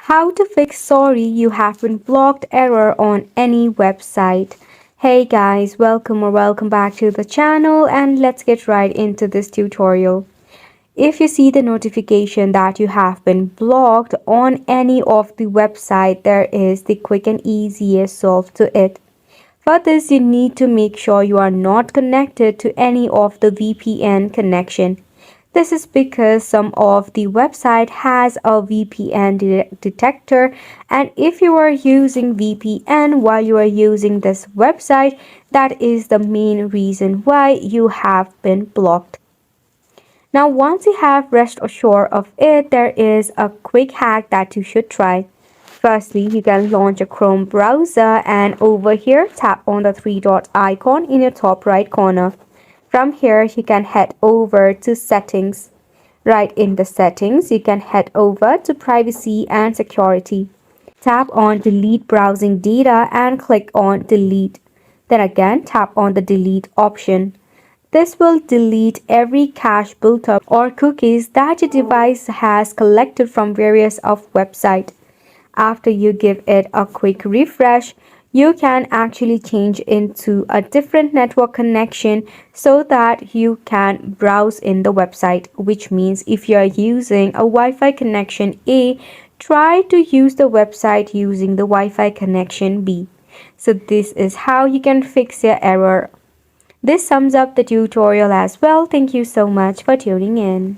How to fix sorry you have been blocked error on any website. Hey guys, welcome back to the channel and let's get right into this tutorial. If you see the notification that you have been blocked on any of the website, there is the quick and easiest solve to it. For this, you need to make sure you are not connected to any of the VPN connection. This is because some of the website has a VPN detector, and if you are using VPN while you are using this website, that is the main reason why you have been blocked. Now once you have rest assured of it, there is a quick hack that you should try. Firstly, you can launch a Chrome browser and over here tap on the three dot icon in your top right corner. From here, you can head over to settings. Right in the settings, you can head over to privacy and security. Tap on delete browsing data and click on delete. Then again, tap on the delete option. This will delete every cache built up or cookies that your device has collected from various of websites. After you give it a quick refresh, you can actually change into a different network connection so that you can browse in the website, which means if you are using a Wi-Fi connection A, try to use the website using the Wi-Fi connection B. So this is how you can fix your error. This sums up the tutorial as well. Thank you so much for tuning in.